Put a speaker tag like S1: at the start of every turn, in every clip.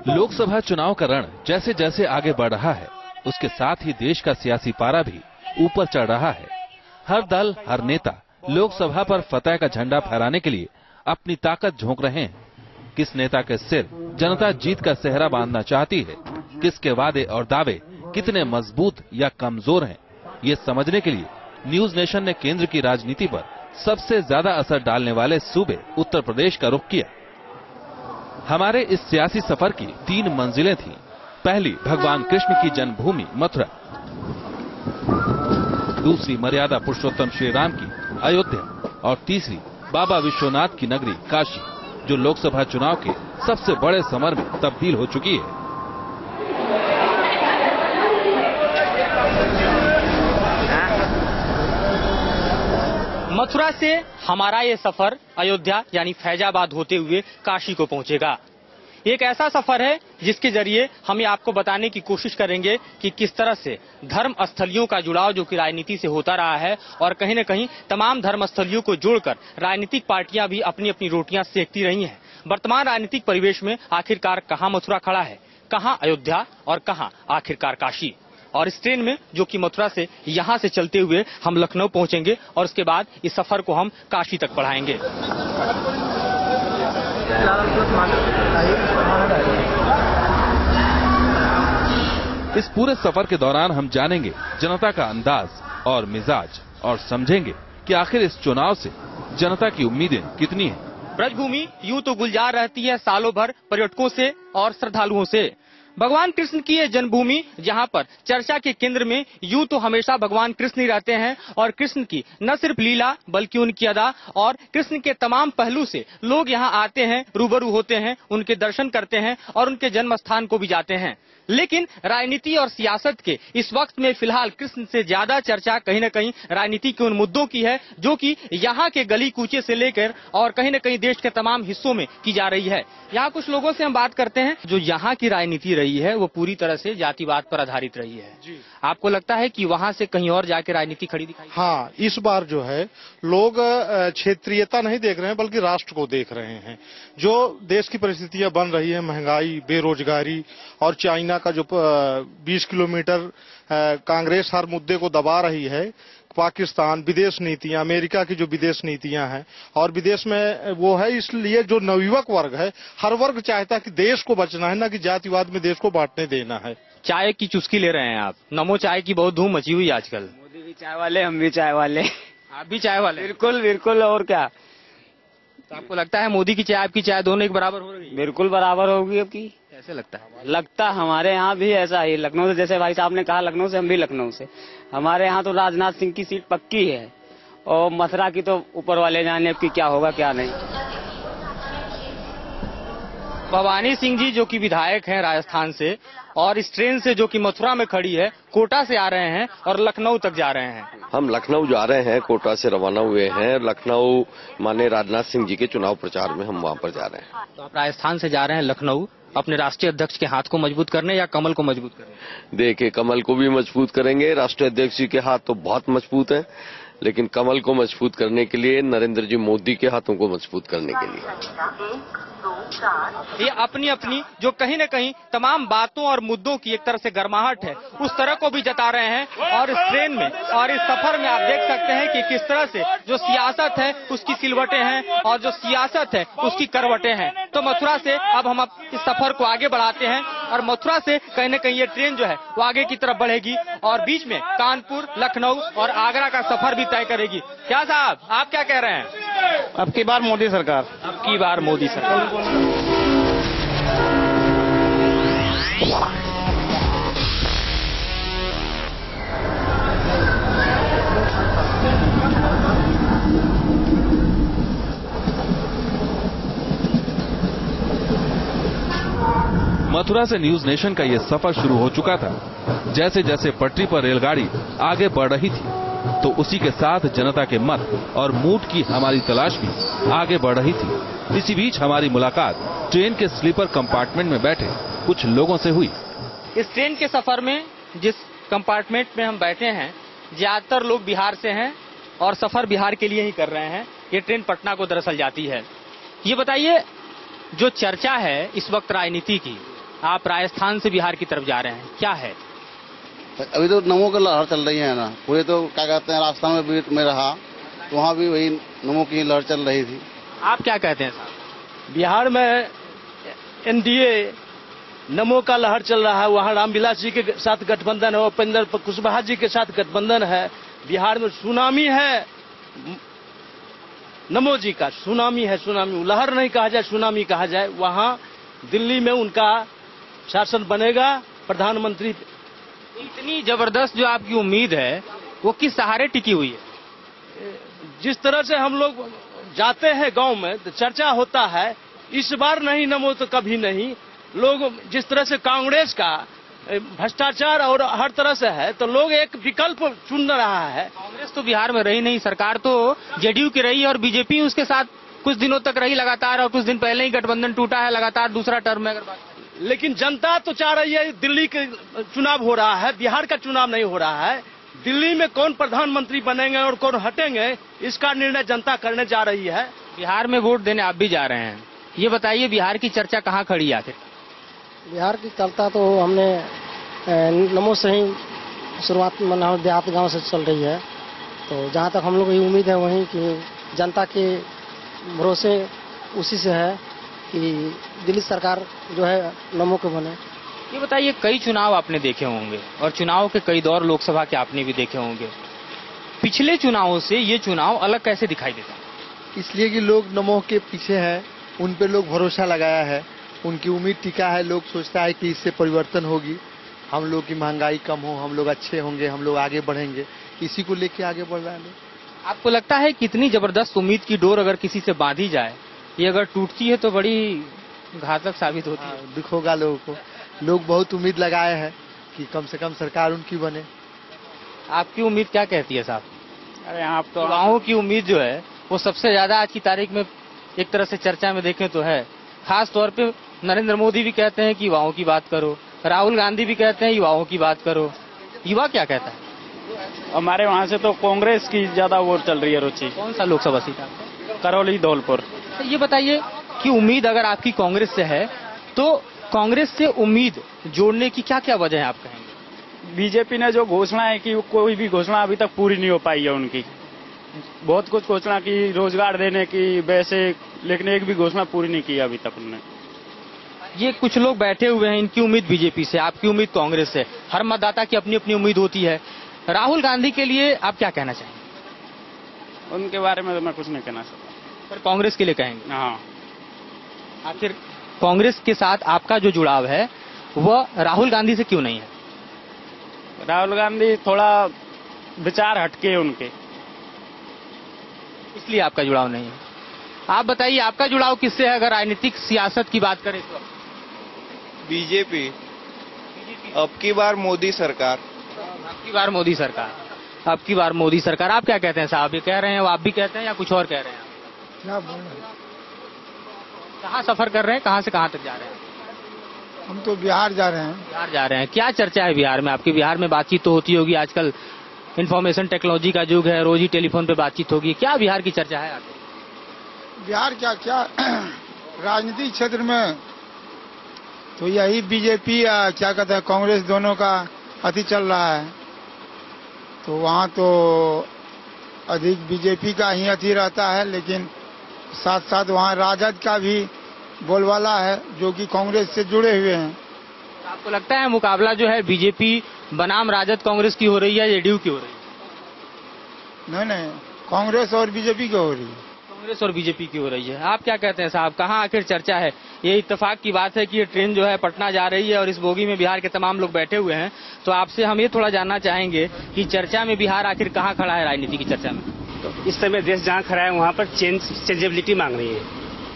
S1: लोकसभा चुनाव का रण जैसे जैसे आगे बढ़ रहा है, उसके साथ ही देश का सियासी पारा भी ऊपर चढ़ रहा है। हर दल, हर नेता लोकसभा पर फतह का झंडा फहराने के लिए अपनी ताकत झोंक रहे हैं। किस नेता के सिर जनता जीत का सेहरा बांधना चाहती है, किसके वादे और दावे कितने मजबूत या कमजोर हैं, ये समझने के लिए न्यूज नेशन ने केंद्र की राजनीति पर सबसे ज्यादा असर डालने वाले सूबे उत्तर प्रदेश का रुख किया। हमारे इस सियासी सफर की 3 मंजिलें थीं। पहली भगवान कृष्ण की जन्मभूमि मथुरा, दूसरी मर्यादा पुरुषोत्तम श्री राम की अयोध्या और तीसरी बाबा विश्वनाथ की नगरी काशी, जो लोकसभा चुनाव के सबसे बड़े समर में तब्दील हो चुकी है।
S2: मथुरा से हमारा ये सफर अयोध्या यानी फैजाबाद होते हुए काशी को पहुंचेगा। एक ऐसा सफर है जिसके जरिए हम आपको बताने की कोशिश करेंगे कि किस तरह से धर्म स्थलियों का जुड़ाव जो कि राजनीति से होता रहा है और कहीं न कहीं तमाम धर्म स्थलियों को जोड़कर राजनीतिक पार्टियां भी अपनी अपनी रोटियां सेकती रही हैं। वर्तमान राजनीतिक परिवेश में आखिरकार कहां मथुरा खड़ा है, कहां अयोध्या और कहां आखिरकार काशी। और इस ट्रेन में जो कि मथुरा से यहां से चलते हुए हम लखनऊ पहुंचेंगे और उसके बाद इस सफर को हम काशी तक बढ़ाएंगे।
S1: इस पूरे सफर के दौरान हम जानेंगे जनता का अंदाज और मिजाज और समझेंगे कि आखिर इस चुनाव से जनता की उम्मीदें कितनी हैं।
S2: ब्रजभूमि यूं तो गुलजार रहती है सालों भर पर्यटकों से और श्रद्धालुओं से। भगवान कृष्ण की ये जन्मभूमि जहां पर चर्चा के केंद्र में यूं तो हमेशा भगवान कृष्ण ही रहते हैं और कृष्ण की न सिर्फ लीला बल्कि उनकी अदा और कृष्ण के तमाम पहलू से लोग यहां आते हैं, रूबरू होते हैं, उनके दर्शन करते हैं और उनके जन्म स्थान को भी जाते हैं। लेकिन राजनीति और सियासत के इस वक्त में फिलहाल कृष्ण से ज्यादा चर्चा कहीं न कहीं राजनीति के उन मुद्दों की है जो कि यहाँ के गली कूचे से लेकर और कहीं न कहीं देश के तमाम हिस्सों में की जा रही है। यहाँ कुछ लोगों से हम बात करते हैं। जो यहाँ की राजनीति रही है वो पूरी तरह से जातिवाद पर आधारित रही है जी। आपको लगता है कि वहाँ से कहीं और जाके राजनीति खड़ी दिखाई?
S3: हाँ, इस बार जो है लोग क्षेत्रीयता नहीं देख रहे हैं बल्कि राष्ट्र को देख रहे हैं। जो देश की परिस्थितियां बन रही है, महंगाई, बेरोजगारी और चाइना का जो 20 किलोमीटर कांग्रेस हर मुद्दे को दबा रही है, पाकिस्तान, विदेश नीतियां, अमेरिका की जो विदेश नीतियां हैं और विदेश में वो है, इसलिए जो नवयुवक वर्ग है हर वर्ग चाहता है कि देश को बचना है, ना कि जातिवाद में देश को बांटने देना है।
S2: चाय की चुस्की ले रहे हैं आप। नमो चाय की बहुत धूम मची हुई आजकल।
S4: मोदी भी चाय वाले, हम भी चाय वाले।
S2: आप भी चाय वाले?
S4: बिल्कुल बिल्कुल, और क्या।
S2: तो आपको लगता है मोदी की चाय आपकी चाय दोनों एक बराबर हो रही है?
S4: बिल्कुल बराबर होगी। अब की
S2: कैसे लगता है?
S4: लगता हमारे यहाँ भी ऐसा ही। लखनऊ से, जैसे भाई साहब ने कहा लखनऊ से, हम भी लखनऊ से। हमारे यहाँ तो राजनाथ सिंह की सीट पक्की है और मथुरा की तो ऊपर वाले जाने अब की क्या होगा क्या नहीं।
S2: भवानी सिंह जी जो कि विधायक हैं राजस्थान से और इस ट्रेन से जो कि मथुरा में खड़ी है कोटा से आ रहे हैं और लखनऊ तक जा रहे हैं।
S5: हम लखनऊ जा रहे हैं, कोटा से रवाना हुए हैं। लखनऊ माननीय राजनाथ सिंह जी के चुनाव प्रचार में हम वहां पर जा रहे हैं।
S2: तो आप राजस्थान से जा रहे हैं लखनऊ अपने राष्ट्रीय अध्यक्ष के हाथ को मजबूत करने या कमल को मजबूत करने?
S5: देखिए, कमल को भी मजबूत करेंगे। राष्ट्रीय अध्यक्ष जी के हाथ तो बहुत मजबूत है, लेकिन कमल को मजबूत करने के लिए नरेंद्र जी मोदी के हाथों को मजबूत करने के लिए
S2: ये अपनी अपनी जो कहीं न कहीं तमाम बातों और मुद्दों की एक तरह से गर्माहट है उस तरह को भी जता रहे हैं। और इस ट्रेन में और इस सफर में आप देख सकते हैं कि किस तरह से जो सियासत है उसकी सिलवटें हैं और जो सियासत है उसकी करवटें हैं। तो मथुरा से अब हम इस सफर को आगे बढ़ाते हैं और मथुरा से कहीं न कहीं ये ट्रेन जो है वो आगे की तरफ बढ़ेगी और बीच में कानपुर, लखनऊ और आगरा का सफर भी तय करेगी। क्या साहब, आप क्या कह रहे हैं?
S3: अब की बार मोदी सरकार।
S2: अब की बार मोदी सरकार।
S1: मथुरा से न्यूज नेशन का यह सफर शुरू हो चुका था। जैसे जैसे पटरी पर रेलगाड़ी आगे बढ़ रही थी तो उसी के साथ जनता के मत और मूड की हमारी तलाश भी आगे बढ़ रही थी। इसी बीच हमारी मुलाकात ट्रेन के स्लीपर कंपार्टमेंट में बैठे कुछ लोगों से हुई।
S2: इस ट्रेन के सफर में जिस कंपार्टमेंट में हम बैठे हैं ज्यादातर लोग बिहार से हैं और सफर बिहार के लिए ही कर रहे हैं। ये ट्रेन पटना को दरअसल जाती है। ये बताइए, जो चर्चा है इस वक्त राजनीति की आप राजस्थान से बिहार की तरफ जा रहे हैं, क्या है?
S6: अभी तो नमो की लहर चल रही है ना, पूरे तो क्या कहते हैं राजस्थान में भी में रहा तो वहाँ भी वही नमो की लहर चल रही थी।
S2: आप क्या कहते हैं साहब?
S7: बिहार में एनडीए नमो का लहर चल रहा है, वहाँ रामविलास जी के साथ गठबंधन है, उपेंद्र कुशवाहा जी के साथ गठबंधन है। बिहार में सुनामी है, नमो जी का सुनामी है, सुनामी लहर नहीं कहा जाए, सुनामी कहा जाए। वहाँ दिल्ली में उनका शासन बनेगा, प्रधानमंत्री।
S2: इतनी जबरदस्त जो आपकी उम्मीद है वो किस सहारे टिकी हुई है?
S7: जिस तरह से हम लोग जाते हैं गांव में तो चर्चा होता है, इस बार नहीं नमो तो कभी नहीं। लोग जिस तरह से कांग्रेस का भ्रष्टाचार और हर तरह से है, तो लोग एक विकल्प चुन रहा है।
S2: कांग्रेस तो बिहार में रही नहीं, सरकार तो जेडीयू की रही है और बीजेपी उसके साथ कुछ दिनों तक रही लगातार, और कुछ दिन पहले ही गठबंधन टूटा है लगातार दूसरा टर्म में। अगर बात
S7: लेकिन जनता तो चाह रही है, दिल्ली के चुनाव हो रहा है, बिहार का चुनाव नहीं हो रहा है। दिल्ली में कौन प्रधानमंत्री बनेंगे और कौन हटेंगे, इसका निर्णय जनता करने जा रही है।
S2: बिहार में वोट देने आप भी जा रहे हैं, ये बताइए बिहार की चर्चा कहाँ खड़ी है आखिर?
S8: बिहार की चलता तो हमने नमो से ही शुरुआत में देहात गांव से चल रही है। तो जहां तक हम लोग की उम्मीद है वहीं कि जनता के भरोसे उसी से है कि दिल्ली सरकार जो है नमो के बने।
S2: ये बताइए, कई चुनाव आपने देखे होंगे और चुनाव के कई दौर लोकसभा के आपने भी देखे होंगे, पिछले चुनावों से ये चुनाव अलग कैसे दिखाई देता है?
S9: इसलिए कि लोग नमो के पीछे हैं, उन पे लोग भरोसा लगाया है, उनकी उम्मीद टिका है। लोग सोचता है कि इससे परिवर्तन होगी, हम लोग की महंगाई कम हो, हम लोग अच्छे होंगे, हम लोग आगे बढ़ेंगे, इसी को लेके आगे बढ़ रहा है लोग।
S2: आपको लगता है कि इतनी जबरदस्त उम्मीद की डोर अगर किसी से बांधी जाए, ये अगर टूटती है तो बड़ी घातक साबित होती है?
S9: दुख होगा लोगों को। लोग बहुत उम्मीद लगाए हैं कि कम से कम सरकार उनकी बने।
S2: आपकी उम्मीद क्या कहती है साहब?
S4: अरे आप तो
S2: युवाओं की उम्मीद जो है वो सबसे ज्यादा आज की तारीख में एक तरह से चर्चा में देखें तो है। खास तौर पे नरेंद्र मोदी भी कहते हैं कि युवाओं की बात करो, राहुल गांधी भी कहते हैं युवाओं की बात करो। युवा क्या कहता है?
S4: हमारे वहाँ से तो कांग्रेस की ज्यादा वोट चल रही है रुचि।
S2: कौन सा लोकसभा सीट आपका?
S4: करौली धौलपुर।
S2: तो ये बताइए कि उम्मीद अगर आपकी कांग्रेस से है तो कांग्रेस से उम्मीद जोड़ने की क्या क्या वजह है आप कहेंगे?
S4: बीजेपी ने जो घोषणा है कि कोई भी घोषणा अभी तक पूरी नहीं हो पाई है उनकी। बहुत कुछ घोषणा की, रोजगार देने की, वैसे, लेकिन एक भी घोषणा पूरी नहीं की अभी तक उन्होंने।
S2: ये कुछ लोग बैठे हुए हैं, इनकी उम्मीद बीजेपी से, आपकी उम्मीद कांग्रेस से। हर मतदाता की अपनी अपनी उम्मीद होती है। राहुल गांधी के लिए आप क्या कहना चाहेंगे?
S4: उनके बारे में तो मैं कुछ नहीं कहना चाहता,
S2: पर कांग्रेस के लिए कहेंगे?
S4: हाँ।
S2: आखिर कांग्रेस के साथ आपका जो जुड़ाव है वह राहुल गांधी से क्यों नहीं है?
S4: राहुल गांधी थोड़ा विचार हटके है उनके,
S2: इसलिए आपका जुड़ाव नहीं है। आप बताइए आपका जुड़ाव किससे है अगर राजनीतिक सियासत की बात करें तो?
S10: बीजेपी। अब की बार मोदी सरकार।
S2: अब की बार मोदी सरकार। अब की बार मोदी सरकार। आप क्या कहते हैं साहब? ये कह रहे हैं, आप भी कहते हैं या कुछ और कह रहे हैं?
S8: क्या बोल रहे हैं?
S2: कहाँ सफर कर रहे हैं, कहाँ से कहाँ तक जा रहे हैं?
S8: हम तो बिहार जा रहे हैं।
S2: बिहार जा रहे हैं। क्या चर्चा है बिहार में आपकी? बिहार में बातचीत तो होती होगी, आजकल इंफॉर्मेशन टेक्नोलॉजी का युग है, रोज ही टेलीफोन पे बातचीत होगी। क्या बिहार की चर्चा है आपकी?
S8: बिहार क्या क्या राजनीतिक क्षेत्र में तो यही बीजेपी या क्या कहते हैं कांग्रेस, दोनों का अति चल रहा है। तो वहाँ तो अधिक बीजेपी का ही अति रहता है, लेकिन साथ साथ वहाँ राजद का भी बोलबाला है जो कि कांग्रेस से जुड़े हुए हैं।
S2: आपको लगता है मुकाबला जो है बीजेपी बनाम राजद कांग्रेस की हो रही है, जेडीयू की हो रही है?
S8: नहीं, कांग्रेस और बीजेपी की हो रही है।
S2: कांग्रेस और बीजेपी की हो रही है। आप क्या कहते हैं साहब, कहाँ आखिर चर्चा है? ये इत्तेफाक की बात है कि ये ट्रेन जो है पटना जा रही है और इस बोगी में बिहार के तमाम लोग बैठे हुए हैं। तो आपसे हम ये थोड़ा जानना चाहेंगे कि चर्चा में बिहार आखिर कहाँ खड़ा है राजनीति की चर्चा में?
S11: तो इस समय देश जहाँ खड़ा है वहाँ पर चेंजेबिलिटी मांग रही है,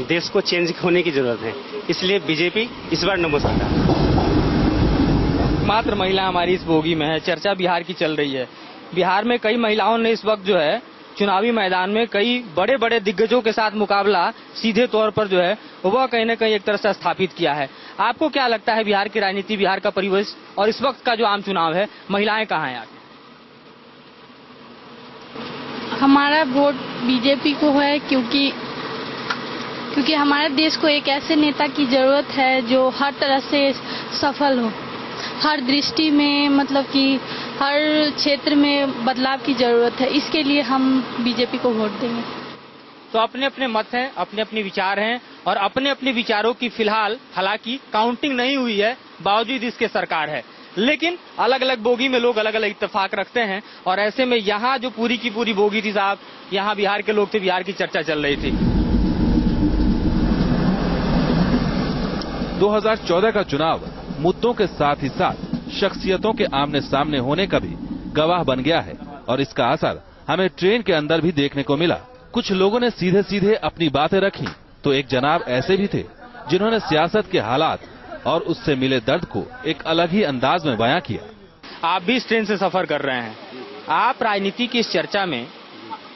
S11: देश को चेंज होने की जरूरत है, इसलिए बीजेपी इस बार नमो सरकार।
S2: मात्र महिला हमारी इस बोगी में है। चर्चा बिहार की चल रही है। बिहार में कई महिलाओं ने इस वक्त जो है चुनावी मैदान में कई बड़े बड़े दिग्गजों के साथ मुकाबला सीधे तौर पर जो है वह कहीं न कहीं एक तरह से स्थापित किया है। आपको क्या लगता है बिहार की राजनीति, बिहार का परिवेश और इस वक्त का जो आम चुनाव है, महिलाएं कहाँ हैं आगे?
S12: हमारा वोट बीजेपी को है, क्योंकि क्योंकि हमारे देश को एक ऐसे नेता की जरूरत है जो हर तरह से सफल हो, हर दृष्टि में, मतलब कि हर क्षेत्र में बदलाव की जरूरत है। इसके लिए हम बीजेपी को वोट देंगे।
S2: तो अपने अपने मत हैं, अपने अपने विचार हैं और अपने अपने विचारों की फिलहाल हालांकि काउंटिंग नहीं हुई है, बावजूद इसके सरकार है, लेकिन अलग अलग बोगी में लोग अलग अलग इत्तेफाक रखते हैं। और ऐसे में यहाँ जो पूरी की पूरी बोगी थी साहब, यहाँ बिहार के लोग थे, बिहार की चर्चा चल रही थी।
S1: 2014 का चुनाव मुद्दों के साथ ही साथ शख्सियतों के आमने सामने होने का भी गवाह बन गया है और इसका असर हमें ट्रेन के अंदर भी देखने को मिला। कुछ लोगों ने सीधे सीधे अपनी बातें रखी तो एक जनाब ऐसे भी थे जिन्होंने सियासत के हालात और उससे मिले दर्द को एक अलग ही अंदाज में बयां किया।
S2: आप भी इस ट्रेन से सफर कर रहे हैं, आप राजनीति की इस चर्चा में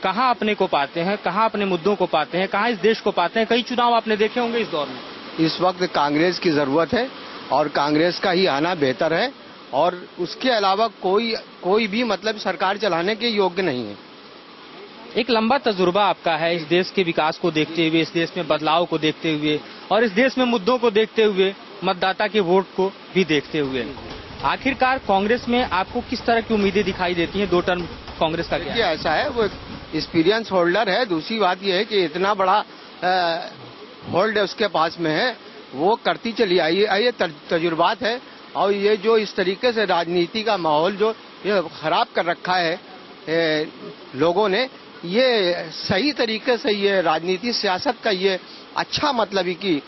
S2: कहां अपने को पाते हैं, कहां अपने मुद्दों को पाते हैं, कहां इस देश को पाते हैं? कई चुनाव आपने देखे होंगे इस दौर में।
S13: इस वक्त कांग्रेस की जरूरत है और कांग्रेस का ही आना बेहतर है और उसके अलावा कोई भी मतलब सरकार चलाने के योग्य नहीं है।
S2: एक लंबा तजुर्बा आपका है इस देश के विकास को देखते हुए, इस देश में बदलाव को देखते हुए और इस देश में मुद्दों को देखते हुए, मतदाता के वोट को भी देखते हुए। आखिरकार कांग्रेस में आपको किस तरह की उम्मीदें दिखाई देती हैं? 2 टर्म कांग्रेस का क्या
S13: ऐसा है, वो एक्सपीरियंस होल्डर है। दूसरी बात यह है कि इतना बड़ा होल्ड उसके पास में है, वो करती चली आई है, ये तजुर्बात है। और ये जो इस तरीके से राजनीति का माहौल जो ये खराब कर रखा है लोगों ने, ये सही तरीके से ये राजनीति सियासत का ये अच्छा मतलब ही कि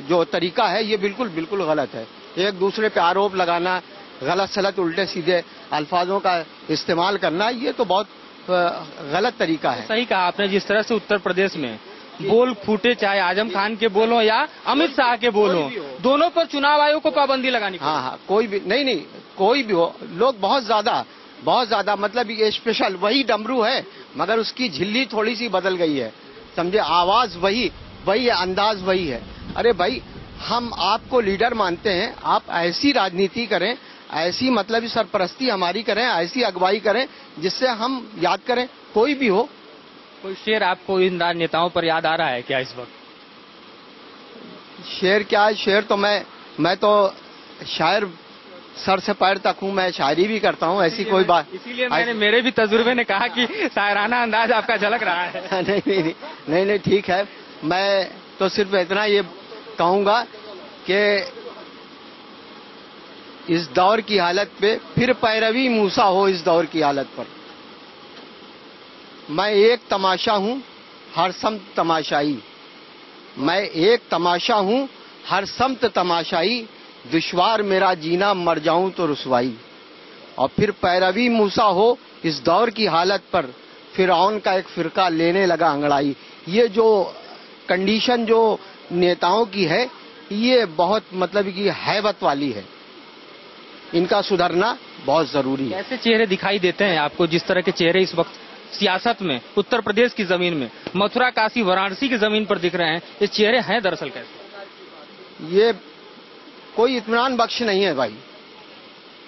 S13: जो तरीका है ये बिल्कुल गलत है। एक दूसरे पे आरोप लगाना, गलत सलत उल्टे सीधे अल्फाजों का इस्तेमाल करना, ये तो बहुत गलत तरीका है।
S2: सही कहा आपने। जिस तरह से उत्तर प्रदेश में बोल फूटे, चाहे आजम खान के बोल हो या अमित शाह के बोल हो, दोनों पर चुनाव आयोग को पाबंदी लगानी।
S13: हाँ, कोई भी नहीं, कोई भी हो, लोग बहुत ज्यादा मतलब ये स्पेशल वही डमरू है मगर उसकी झिल्ली थोड़ी सी बदल गई है, समझे? आवाज वही अंदाज वही है। अरे भाई, हम आपको लीडर मानते हैं, आप ऐसी राजनीति करें, ऐसी मतलब सरपरस्ती हमारी करें, ऐसी अगुवाई करें जिससे हम याद करें, कोई भी हो।
S2: कोई शेर आपको इन नेताओं पर याद आ रहा है क्या इस वक्त?
S13: शेर क्या है? शेर तो मैं तो शायर सर से पैर तक हूँ, मैं शायरी भी करता हूँ, ऐसी कोई बात।
S2: इसीलिए मेरे भी तजुर्बे ने कहा कि शायराना अंदाज आपका झलक रहा है।
S13: नहीं, ठीक है। मैं तो सिर्फ इतना ये कहूंगा कि इस दौर की हालत पे फिर पैरवी मूसा हो इस दौर की हालत पर। मैं एक तमाशा हूँ हर समत तमाशाई, मैं एक तमाशा हूँ हर समत तमाशाई, दुश्वार मेरा जीना मर जाऊं तो रुसवाई। और फिर पैरवी मूसा हो इस दौर की हालत पर, फिरौन का एक फिरका लेने लगा अंगड़ाई। ये जो कंडीशन जो नेताओं की है ये बहुत मतलब की हैबत वाली है, इनका सुधरना बहुत जरूरी है।
S2: कैसे चेहरे दिखाई देते हैं आपको? जिस तरह के चेहरे इस वक्त सियासत में उत्तर प्रदेश की जमीन में, मथुरा काशी वाराणसी की जमीन पर दिख रहे हैं, ये चेहरे हैं दरअसल कैसे?
S13: ये कोई इत्मीनान बख्श नहीं है भाई,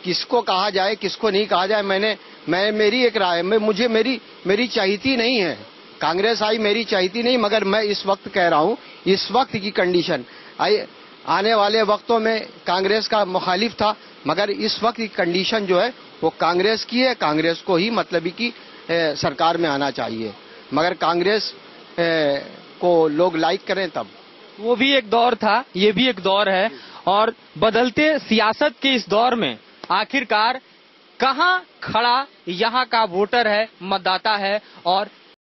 S13: किसको कहा जाए किसको नहीं कहा जाए। मेरी एक राय है, मुझे मेरी चाहती नहीं है कांग्रेस आई, मेरी चाहती नहीं, मगर मैं इस वक्त कह रहा हूँ इस वक्त की कंडीशन, आने वाले वक्तों में कांग्रेस का मुखालिफ था, मगर इस वक्त की कंडीशन जो है वो कांग्रेस की है। कांग्रेस को ही मतलब की सरकार में आना चाहिए, मगर कांग्रेस को लोग लाइक करें तब।
S2: वो भी एक दौर था, ये भी एक दौर है और बदलते सियासत के इस दौर में आखिरकार कहां खड़ा यहाँ का वोटर है, मतदाता है और